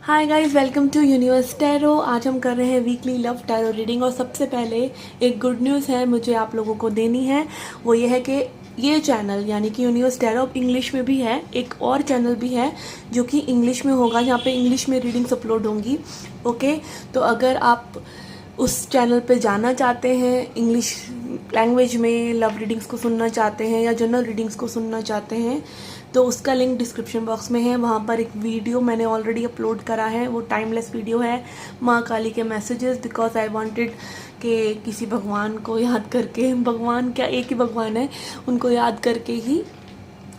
Hi guys, welcome to Universe Tarot. आज हम कर रहे हैं वीकली लव टैरो रीडिंग। और सबसे पहले एक गुड न्यूज़ है मुझे आप लोगों को देनी है। वो ये है कि ये चैनल यानी कि यूनिवर्स टैरो अब इंग्लिश में भी है। एक और चैनल भी है जो कि इंग्लिश में होगा, जहाँ पे इंग्लिश में रीडिंग्स अपलोड होंगी। ओके, तो अगर आप उस चैनल पे जाना चाहते हैं, इंग्लिश लैंग्वेज में लव रीडिंग्स को सुनना चाहते हैं या जनरल रीडिंग्स को सुनना चाहते हैं, तो उसका लिंक डिस्क्रिप्शन बॉक्स में है। वहाँ पर एक वीडियो मैंने ऑलरेडी अपलोड करा है, वो टाइमलेस वीडियो है, माँ काली के मैसेजेस। बिकॉज आई वांटेड कि किसी भगवान को याद करके, भगवान क्या एक ही भगवान है, उनको याद करके ही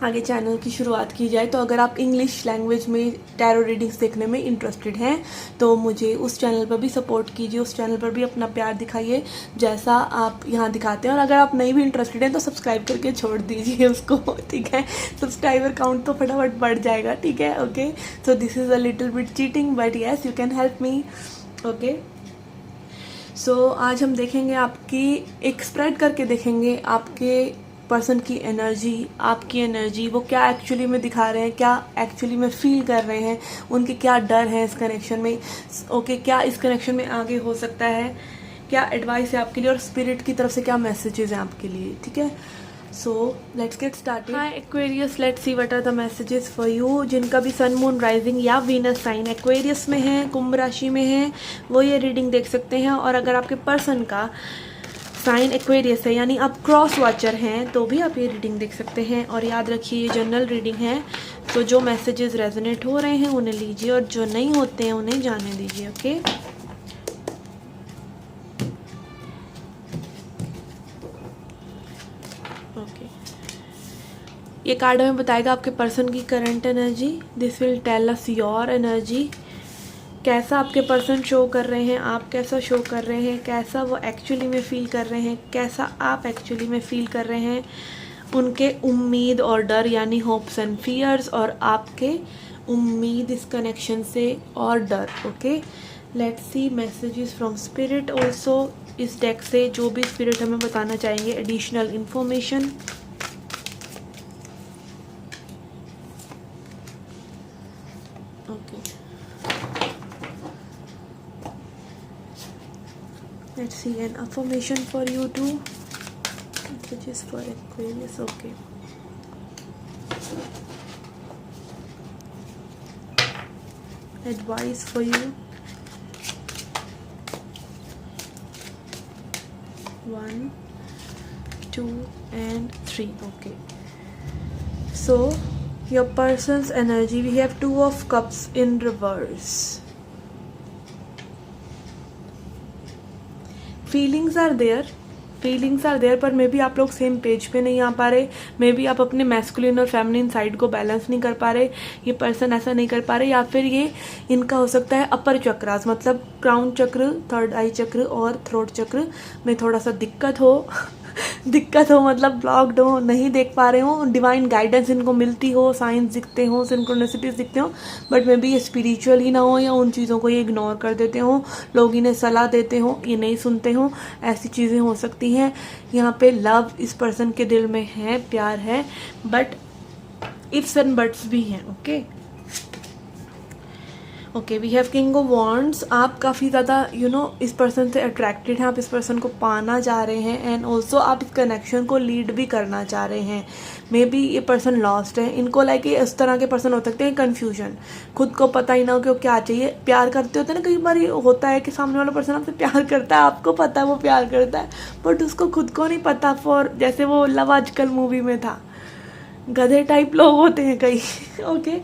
आगे चैनल की शुरुआत की जाए। तो अगर आप इंग्लिश लैंग्वेज में टैरो रीडिंग्स देखने में इंटरेस्टेड हैं तो मुझे उस चैनल पर भी सपोर्ट कीजिए, उस चैनल पर भी अपना प्यार दिखाइए जैसा आप यहाँ दिखाते हैं। और अगर आप नहीं भी इंटरेस्टेड हैं तो सब्सक्राइब करके छोड़ दीजिए उसको, ठीक है। सब्सक्राइबर काउंट तो फटाफट बढ़ जाएगा, ठीक है। Okay, so this is a little bit cheating but yes you can help me. Okay, so आज हम देखेंगे आपकी एक स्प्रेड करके देखेंगे आपके पर्सन की एनर्जी, आपकी एनर्जी वो क्या एक्चुअली में दिखा रहे हैं, क्या एक्चुअली में फील कर रहे हैं, उनके क्या डर है इस कनेक्शन में। ओके, क्या इस कनेक्शन में आगे हो सकता है, क्या एडवाइस है आपके लिए और स्पिरिट की तरफ से क्या मैसेजेस हैं आपके लिए, ठीक है। So let's get started. Hi Aquarius, let's see what are the messages for you. जिनका भी सन मून राइजिंग या वीनस साइन एक्वेरियस में है, कुंभ राशि में है, वो ये रीडिंग देख सकते हैं। और अगर आपके पर्सन का साइन एक्वेरियस है यानी आप क्रॉस वॉचर हैं तो भी आप ये रीडिंग देख सकते हैं। और याद रखिए ये जनरल रीडिंग है, तो जो मैसेजेस रेजोनेट हो रहे हैं उन्हें लीजिए और जो नहीं होते हैं उन्हें जाने दीजिए। ओके, ओके, ये कार्ड हमें बताएगा आपके पर्सन की current energy. This will tell us your energy, कैसा आपके पर्सन शो कर रहे हैं, आप कैसा शो कर रहे हैं, कैसा वो एक्चुअली में फील कर रहे हैं, कैसा आप एक्चुअली में फील कर रहे हैं, उनके उम्मीद और डर यानी होप्स एंड फियर्स, और आपके उम्मीद इस कनेक्शन से और डर। Okay, let's C messages from spirit also. इस डेक से जो भी स्पिरिट हमें बताना चाहेंगे additional information. Okay, let's see an affirmation for you too, which is for Aquarius. Okay, advice for you, 1 2 and 3. Okay, so your person's energy, we have 2 of cups in reverse. Feelings are there, पर may B आप लोग same page पे नहीं आ पा रहे, may be आप अपने masculine और फेमिनिन साइड को बैलेंस नहीं कर पा रहे, ये पर्सन ऐसा नहीं कर पा रहे, या फिर ये इनका हो सकता है अपर चक्रास मतलब क्राउन चक्र, थर्ड आई चक्र और थ्रोट चक्र में थोड़ा सा दिक्कत हो दिक्कत हो मतलब ब्लॉक्ड हो, नहीं देख पा रहे हो, डिवाइन गाइडेंस इनको मिलती हो, साइंस दिखते हो, सिंक्रोनिसिटीज दिखते हो, बट मे बी ये स्पिरिचुअल ही ना हो या उन चीज़ों को ये इग्नोर कर देते हो, लोग इन्हें सलाह देते हो, ये नहीं सुनते हो, ऐसी चीज़ें हो सकती हैं। यहाँ पे लव इस पर्सन के दिल में है, प्यार है, बट इफ्स एंड बट्स भी हैं। Okay, okay, we have king of wands. आप काफ़ी ज़्यादा इस पर्सन से अट्रैक्टेड हैं, आप इस पर्सन को पाना चाह रहे हैं, एंड ऑल्सो आप इस कनेक्शन को लीड भी करना चाह रहे हैं। मे बी ये पर्सन लॉस्ट है, इनको लाइक ये इस तरह के पर्सन हो सकते हैं कन्फ्यूजन, खुद को पता ही ना हो कि वो क्या चाहिए। प्यार करते होते हैं ना, कई बार ये होता है कि सामने वाला पर्सन आपसे प्यार करता है, आपको पता है वो प्यार करता है, बट उसको खुद को नहीं पता। फॉर जैसे वो लव आजकल मूवी में था, गधे टाइप लोग होते हैं कई ओके,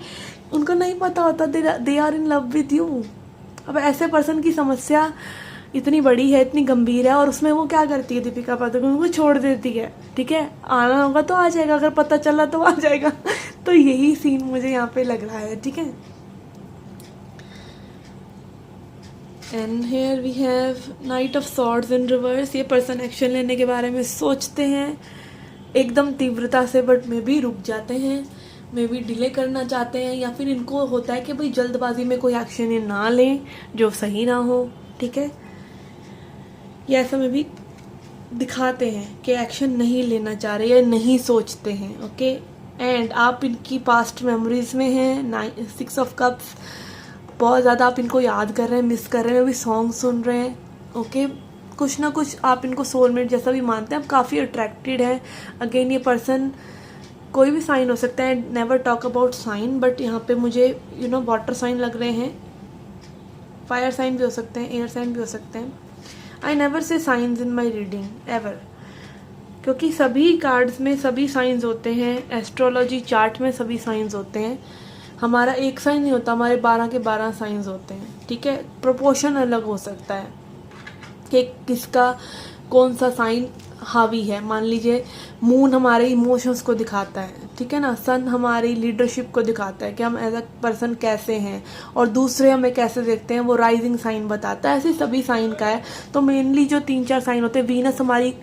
उनको नहीं पता होता they are in love with you. अब ऐसे पर्सन की समस्या इतनी बड़ी है, इतनी गंभीर है, और उसमें वो क्या करती है दीपिका पादुकोण, उनको छोड़ देती है। ठीक है, आना होगा तो आ जाएगा, अगर पता चला तो आ जाएगा तो यही सीन मुझे यहाँ पे लग रहा है। ठीक है, and here we have knight of swords in reverse. ये पर्सन एक्शन लेने के बारे में सोचते हैं एकदम तीव्रता से, बट मे बी रुक जाते हैं, मे बी डिले करना चाहते हैं, या फिर इनको होता है कि भाई जल्दबाजी में कोई एक्शन ये ना लें जो सही ना हो। ठीक है, ये ऐसा में भी दिखाते हैं कि एक्शन नहीं लेना चाह रहे या नहीं सोचते हैं। ओके, एंड आप इनकी पास्ट मेमोरीज में हैं। 6 ऑफ कप्स बहुत ज़्यादा आप इनको याद कर रहे हैं, मिस कर रहे हैं, भी सॉन्ग सुन रहे हैं। ओके, कुछ ना कुछ आप इनको सोलमेट जैसा भी मानते हैं, आप काफ़ी अट्रैक्टेड हैं। अगेन ये पर्सन कोई भी साइन हो सकता है, never talk about sign, but यहाँ पे मुझे वाटर साइन लग रहे हैं, फायर साइन भी हो सकते हैं, एयर साइन भी हो सकते हैं। I never say science in my reading ever, क्योंकि सभी कार्ड्स में सभी साइंस होते हैं, एस्ट्रोलॉजी चार्ट में सभी साइंस होते हैं। हमारा एक साइन नहीं होता, हमारे 12 के 12 साइंस होते हैं, ठीक है। प्रोपोर्शन अलग हो सकता है कि किसका कौन सा साइन हावी है। मान लीजिए मून हमारे इमोशंस को दिखाता है, ठीक है ना। सन हमारी लीडरशिप को दिखाता है कि हम एज अ पर्सन कैसे हैं, और दूसरे हमें कैसे देखते हैं, वो राइजिंग साइन बताता है। ऐसे सभी साइन का है। तो मेनली जो 3-4 साइन होते हैं, वीनस हमारी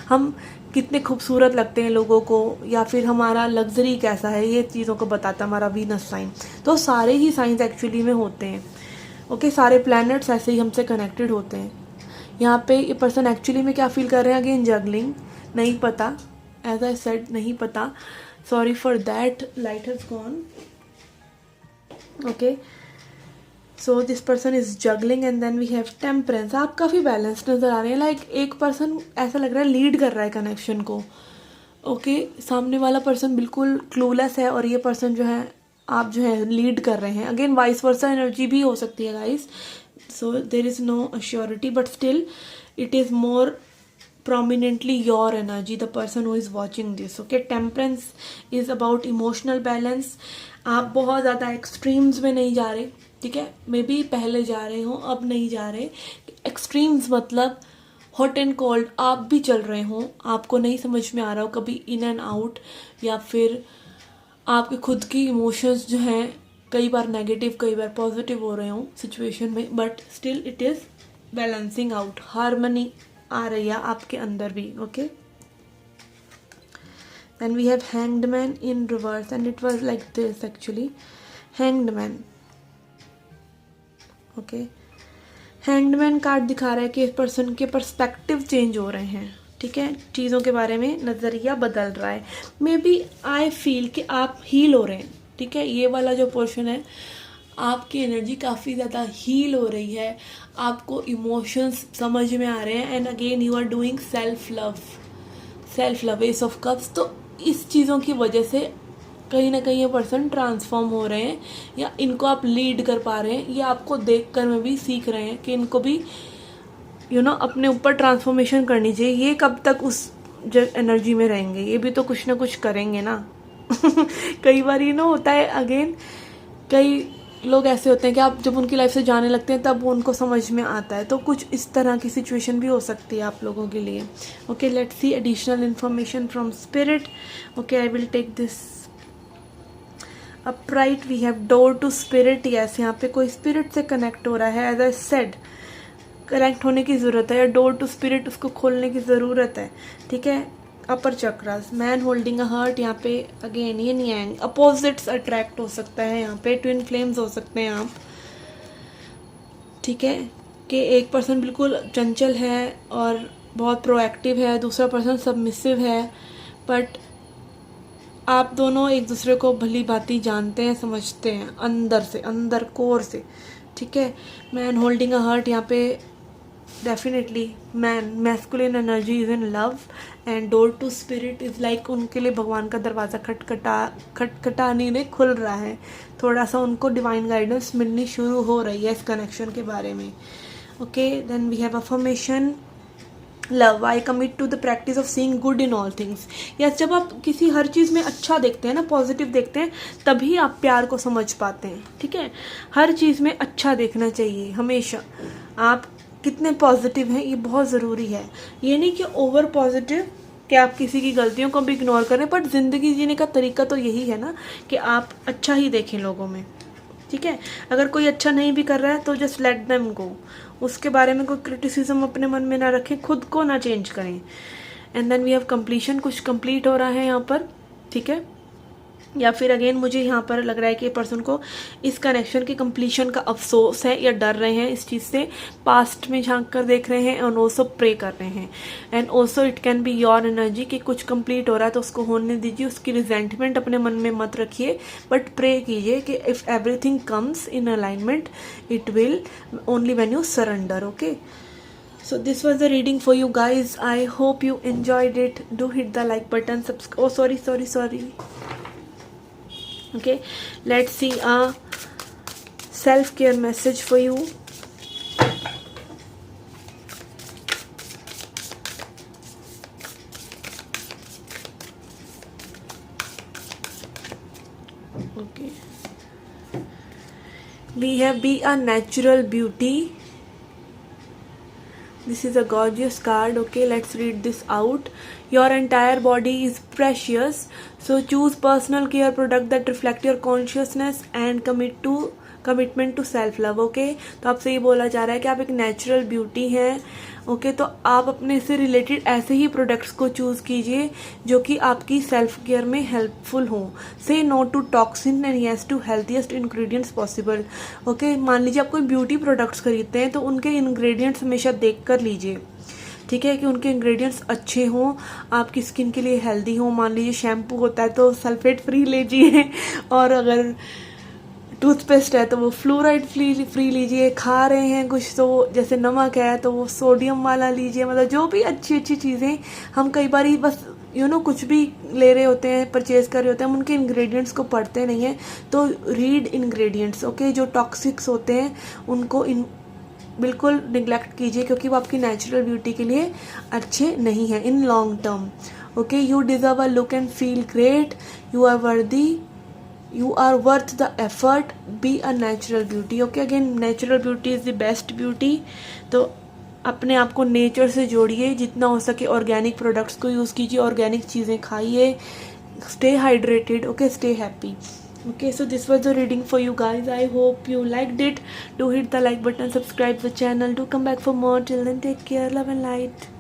हम कितने खूबसूरत लगते हैं लोगों को, या फिर हमारा लग्जरी कैसा है, ये चीज़ों को बताता है हमारा वीनस साइन। तो सारे ही साइंस एक्चुअली में होते हैं। ओके, सारे प्लैनेट्स ऐसे ही हमसे कनेक्टेड होते हैं। यहाँ पे ये पर्सन एक्चुअली में क्या फील कर रहे हैं, अगेन जगलिंग, नहीं पता, एज आई सेड नहीं पता, sorry for that, light has gone. Okay, so this person is juggling and then we have temperance. आप काफ़ी बैलेंस्ड नज़र आ रहे हैं, लाइक एक पर्सन ऐसा लग रहा है लीड कर रहा है कनेक्शन को। ओके, सामने वाला पर्सन बिल्कुल क्लूलेस है, और ये पर्सन जो है, आप जो है लीड कर रहे हैं। अगेन वाइस वर्सा एनर्जी भी हो सकती है guys, so there is no assurity, but still it is more prominently your energy, the person who is watching this. Okay, temperance is about emotional balance. आप बहुत ज़्यादा एक्सट्रीम्स में नहीं जा रहे, ठीक है। मे बी पहले जा रहे हो, अब नहीं जा रहे। एक्सट्रीम्स मतलब हॉट एंड कोल्ड, आप भी चल रहे हो, आपको नहीं समझ में आ रहा हो, कभी इन एंड आउट, या फिर आपके खुद की इमोशंस जो हैं कई बार नेगेटिव कई बार पॉजिटिव हो रहे हो सिचुएशन में, but still it is balancing out, harmony आ रही है आपके अंदर भी। Okay, then we have hanged man in reverse and it was like this actually, hanged man. Okay, hanged man card दिखा रहा है कि इस पर्सन के पर्सपेक्टिव चेंज हो रहे हैं, ठीक है। चीज़ों के बारे में नज़रिया बदल रहा है। मे बी आई फील कि आप हील हो रहे हैं, ठीक है। ये वाला जो पोर्शन है, आपकी एनर्जी काफ़ी ज़्यादा हील हो रही है, आपको इमोशंस समझ में आ रहे हैं, and again you are doing self love, ace of cups. तो इस चीज़ों की वजह से कहीं ना कहीं ये पर्सन ट्रांसफॉर्म हो रहे हैं, या इनको आप लीड कर पा रहे हैं, या आपको देख कर में भी सीख रहे हैं कि इनको भी अपने ऊपर ट्रांसफॉर्मेशन करनी चाहिए। ये कब तक उस एनर्जी में रहेंगे, ये भी तो कुछ ना कुछ करेंगे ना। कई बार होता है, अगेन कई लोग ऐसे होते हैं कि आप जब उनकी लाइफ से जाने लगते हैं तब वो उनको समझ में आता है। तो कुछ इस तरह की सिचुएशन भी हो सकती है आप लोगों के लिए। Okay, let's see additional information from spirit. Okay, I will take this upright. We have door to spirit. Yes, यहाँ पे कोई स्पिरिट से कनेक्ट हो रहा है। एज आई सेड, कनेक्ट होने की ज़रूरत है, या डोर टू स्पिरिट उसको खोलने की ज़रूरत है, ठीक है। Upper chakras, man holding a heart, यहाँ पे अगेन ये नहीं, अपोजिट्स अट्रैक्ट हो सकता है, यहाँ पे ट्विन फ्लेम्स हो सकते हैं आप, ठीक है। कि एक पर्सन बिल्कुल चंचल है और बहुत प्रोएक्टिव है, दूसरा पर्सन सबमिसिव है, बट आप दोनों एक दूसरे को भली भांति जानते हैं, समझते हैं अंदर से, अंदर कोर से, ठीक है। मैन होल्डिंग अ हार्ट, यहाँ पे definitely masculine energy is in love, and door to spirit is like उनके लिए भगवान का दरवाज़ा खटखटाने में खुल रहा है। थोड़ा सा उनको डिवाइन गाइडेंस मिलनी शुरू हो रही है इस कनेक्शन के बारे में। Okay, then we have affirmation love. I commit to the practice of seeing good in all things. Yes, जब आप किसी हर चीज़ में अच्छा देखते हैं ना, पॉजिटिव देखते हैं, तभी आप प्यार को समझ पाते हैं, ठीक है। हर चीज़ में अच्छा देखना चाहिए हमेशा। आप कितने पॉजिटिव हैं ये बहुत ज़रूरी है। ये नहीं कि ओवर पॉजिटिव कि आप किसी की गलतियों को भी इग्नोर करें, बट ज़िंदगी जीने का तरीका तो यही है ना कि आप अच्छा ही देखें लोगों में, ठीक है। अगर कोई अच्छा नहीं भी कर रहा है तो जस्ट लेट देम गो, उसके बारे में कोई क्रिटिसिज्म अपने मन में ना रखें, खुद को ना चेंज करें। And then we have completion, कुछ कंप्लीट हो रहा है यहाँ पर, ठीक है। या फिर अगेन मुझे यहाँ पर लग रहा है कि पर्सन को इस कनेक्शन के कंप्लीशन का अफसोस है या डर रहे हैं इस चीज़ से, पास्ट में झांक कर देख रहे हैं एंड ऑल्सो प्रे कर रहे हैं। And also it can be your energy कि कुछ कंप्लीट हो रहा है तो उसको होने दीजिए, उसकी रिजेंटमेंट अपने मन में मत रखिए, बट प्रे कीजिए कि if everything comes in alignment it will only when you surrender. Okay, so this was the reading for you guys. I hope you enjoyed it. Do hit the like button, subscribe. Oh, sorry. Okay, let's see a self-care message for you. Okay, we have be a natural beauty. This is a gorgeous card. Okay, let's read this out. Your entire body is precious, so choose personal care product that reflect your consciousness and commitment to self love. Okay, तो आपसे ये बोला जा रहा है कि आप एक नेचुरल ब्यूटी हैं। ओके, तो आप अपने से रिलेटेड ऐसे ही प्रोडक्ट्स को चूज़ कीजिए जो कि आपकी सेल्फ केयर में हेल्पफुल हों। Say no to toxin and yes to healthiest ingredients possible. Okay, मान लीजिए आप कोई ब्यूटी प्रोडक्ट्स खरीदते हैं तो उनके इंग्रेडिएंट्स हमेशा देख कर लीजिए, ठीक है, कि उनके इंग्रेडिएंट्स अच्छे हों, आपकी स्किन के लिए हेल्दी हों। मान लीजिए शैम्पू होता है तो सल्फेट फ्री लीजिए, और अगर टूथपेस्ट है तो वो फ्लोराइड फ्री लीजिए। खा रहे हैं कुछ तो जैसे नमक है तो वो सोडियम वाला लीजिए। मतलब जो भी अच्छी अच्छी चीज़ें, हम कई बार ही बस कुछ भी ले रहे होते हैं, परचेज कर रहे होते हैं, हम उनके इंग्रेडिएंट्स को पढ़ते नहीं हैं। तो रीड इंग्रेडिएंट्स। ओके, जो टॉक्सिक्स होते हैं उनको बिल्कुल निगलेक्ट कीजिए, क्योंकि वो आपकी नेचुरल ब्यूटी के लिए अच्छे नहीं हैं in long term. Okay, you deserve a look and feel great, you are worthy, you are worth the effort, be a natural beauty. Okay, again natural beauty is the best beauty. तो अपने आप को nature से जोड़िए, जितना हो सके organic products को यूज़ कीजिए, ऑर्गेनिक चीज़ें खाइए, stay hydrated. Okay, stay happy. Okay, so this was the reading for you guys. I hope you liked it. Do hit the like button, subscribe the channel, do come back for more. Till then, take care, love and light.